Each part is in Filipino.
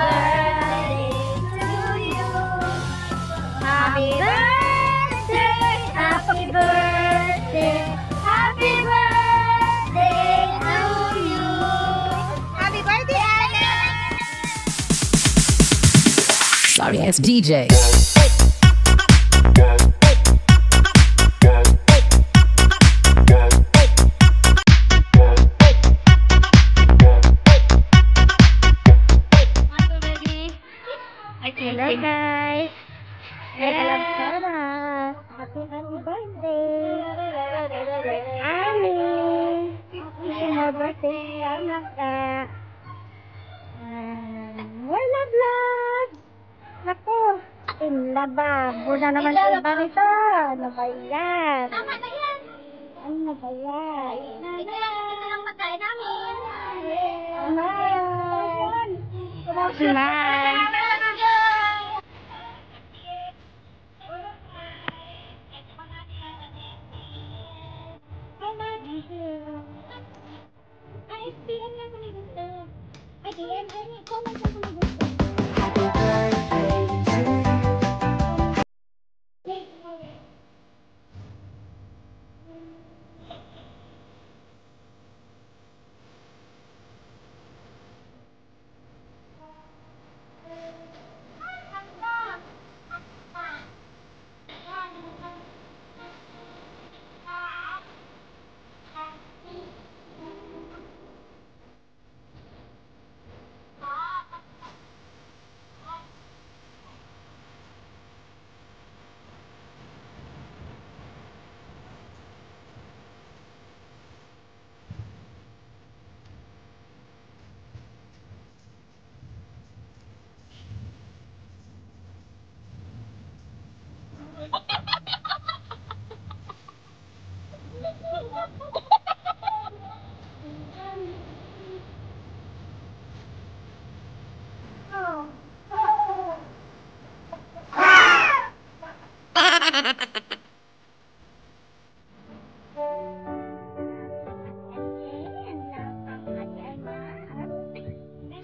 birthday to you. Happy birthday, happy birthday, happy birthday to you. Happy birthday, Alex! Sorry, it's DJ. Hello guys! Hello Sarah! Happy birthday! Ami! Happy birthday, anak ka! Wala vlog! Naku! Inlababo na naman si Barita! Ano ba yan? Tama na yan. Ano ba yan? Ito lang pagkain namin. Smile! Smile!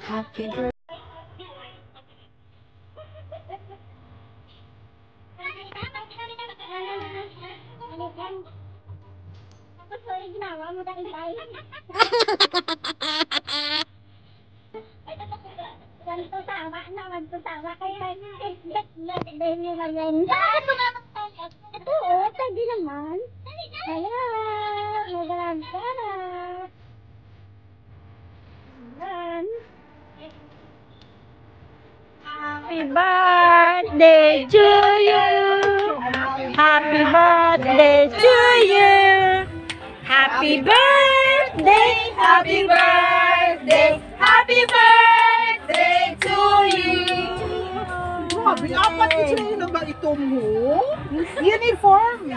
Happy birthday. Ginawa mo dahil tayo. Ganito tawa naman to tawa kaya expect na din yung ngayon. Oo, pwede naman. Hello, magalang sana. Happy birthday to you. Happy birthday to you. Happy birthday, happy birthday, happy birthday to you. Grabe, apat na sila yung ba ito mo? Uniform!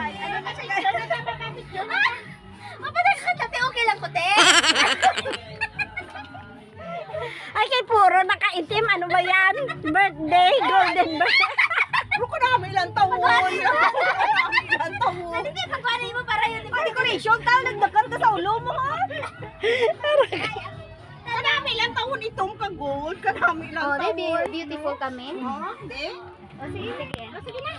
Tapi okay lang ko, te. Ay, kay puro nakaitim. Ano ba yan? Birthday, golden birthday. Pero ko namin ilang taon! Ilang taon! Hindi, pagkuhanin mo para yun. Ay, decoration! Tao, nagdakan ka sa ulo mo, ha? Kanami ilang taon itong ka-gold. Kanami ilang Oh, taon. di beautiful kami. Ha? Hindi? Oh, sige, sige. Oh, sige na.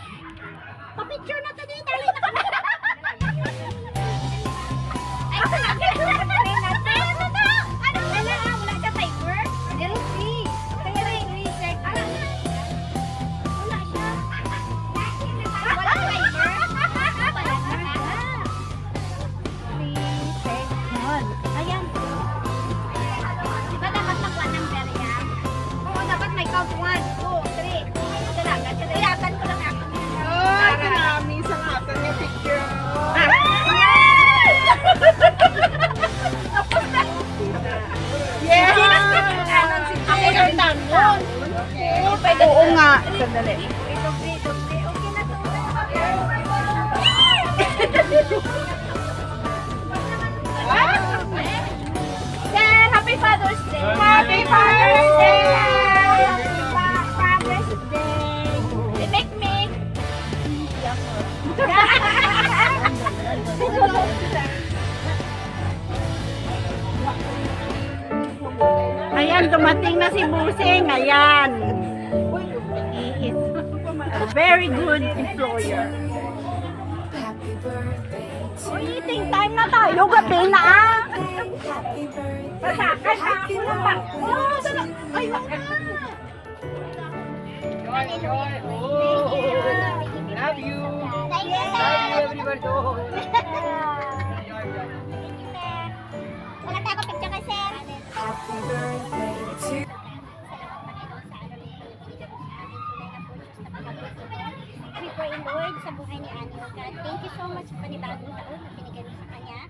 Pa-picture na to dito. Dali na kami. Ay, ano to? Ano? Wala siya paper? There is free. Kaya na yung research. Wala siya. Wala paper? Ayan. Di ba dapat nakuha ng berya? Oo, dapat may count 1, 2, 3. Dalaga, dalagan ko lang ako. Ay, kanami sa lahat niya picture. Yeah! Ako yung tangon. Oo nga. Sandali. Sir, happy Father's Day! Happy Father's Day! Happy Father's Day! Make me! Ayan Ayan, dumating na si Busing. Ayan. He is a very good employer. Oh, eating time na tayo. Gabi na ah. Pasakan na ako na pa. Oh, sana. Ayun na. Joy. Love you. Thank you, Love sir. you, everybody. Wala tayo picture kay sir. We pray, Lord, sa buhay ni Annie, oh God. Thank you so much sa panibagong taon na binigay mo sa kanya.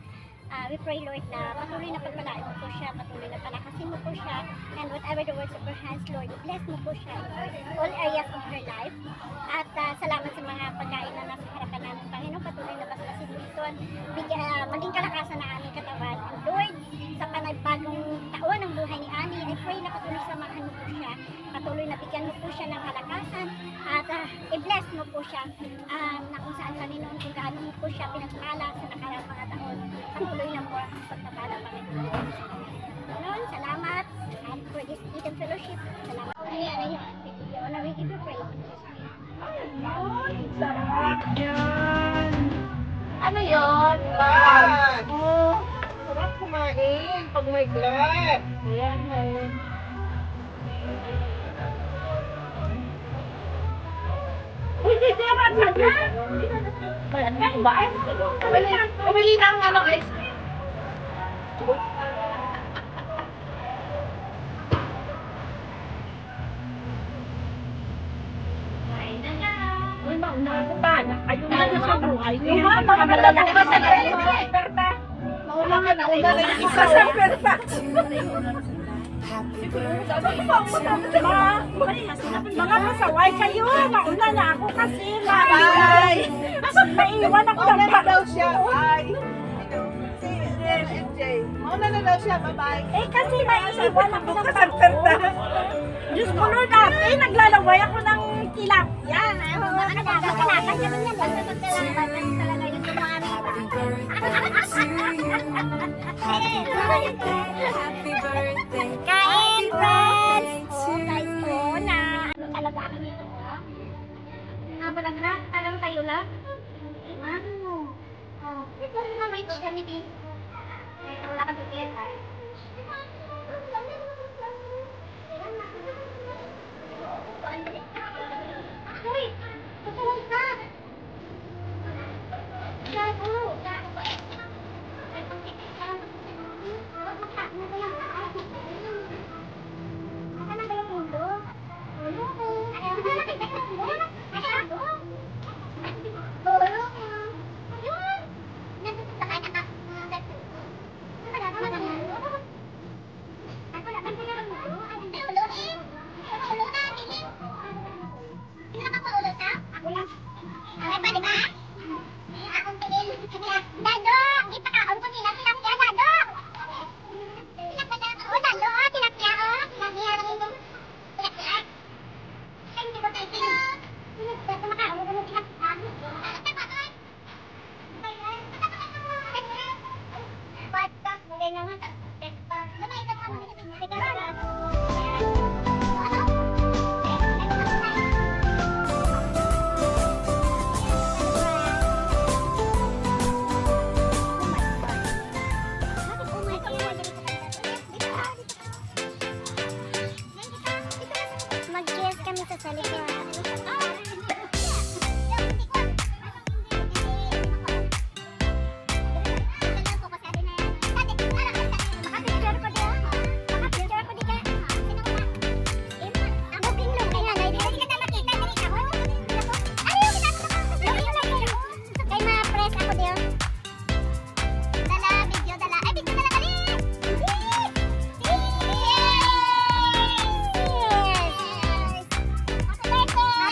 We pray, Lord, na patuloy na pagpalain mo po siya, patuloy na palakasin mo po siya, and whatever the words of her hands, Lord, bless mo po siya in all areas of her life. At salamat sa mga pagkain na nasa harapan namin, Panginoon, patuloy na baklasin mo ito, maging kalakasan na aming katawan. And Lord, sa panibagong taon ng buhay ni Annie, I pray na patuloy samahan mo po siya, patuloy na bigyan mo po siya ng kalakasan, at i-bless mo po siya, na kung saan Panginoon, kung gaano mo po siya pinagpala sa nakarang mga taon, patuloy na po ang pagpapala, Panginoon. Panginoon, salamat, and for this Eden Fellowship, salamat. Honor, we give you praise. Ano yun? Oh, sarap kumain pag may glass. Ayan, uy, sisirat na dyan! Ba? Umili ng ano guys. Uy, mauna ako ba? Ayun na sa buhay. Yung mga malalaki sa Mauna ka na. Una na yung isa sa perta. Mga pasaway kayo. Mauna na ako kasi. Bye! Naiwan ako Mauna ng na daw siya. Bye! Si MJ. Mauna na daw siya. Bye-bye. Eh kasi naiwan ako ng Sa perta. Diyos ko Lord, ate, naglalaway ako ng tilapia. Kalakasan niya rin yan. Basta magkalakasan talaga yun sa mga kain, friends! Oh, guys, oh, na ano talaga ako nito? Balang na, alam tayo lang. Ano? Oh, ito na may ito kami din. Wala ka dito ha. Uy! Tutulog ka! Gago! Gago ba? Nasaan na yung mundo? Ulo ko. Ulo ko. Yun! Nandito sa kanya ka. Wala naman ang mundo. Ako na ba yung mundo? Ulo eh! Ulo na! Sino nakapaulo ka? Ako lang. Okay ba, di ba? Akong tingin. Dado! Ipakaon ko nila tilapia, Dado! Tilapia, oh, Dado! Tilapia, oh! Tilapia, tilapia. Ay, hindi ko tayo. Kumakaon ko ng tilapia. Basta, muli na nga. Mag-kiss kami sa salikuan.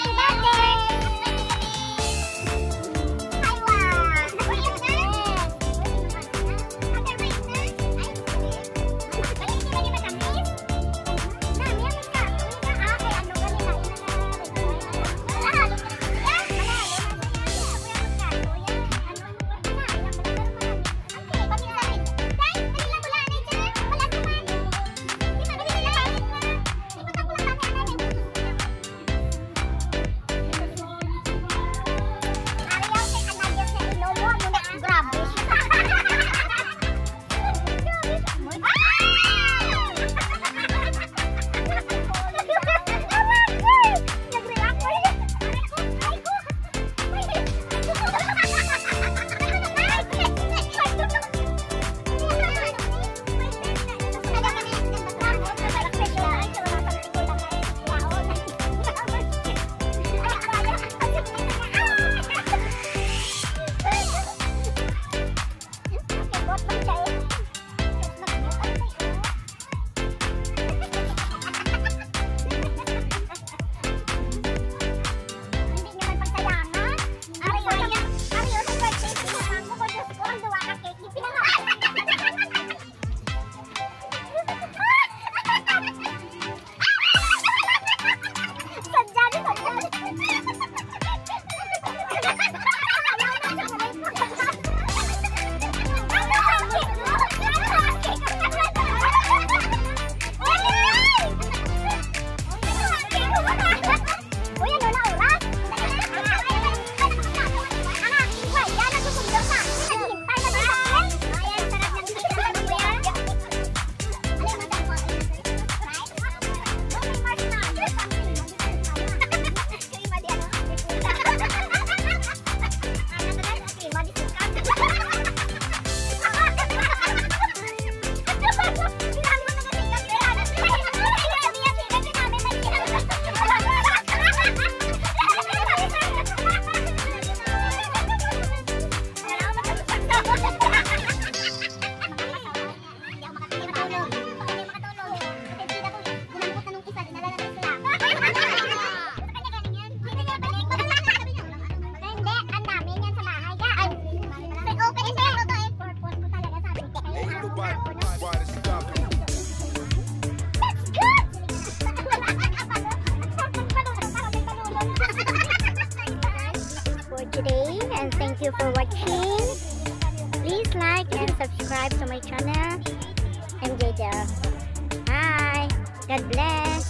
Happy you for watching. Please like and subscribe to my channel. MJ Del. Hi. God bless.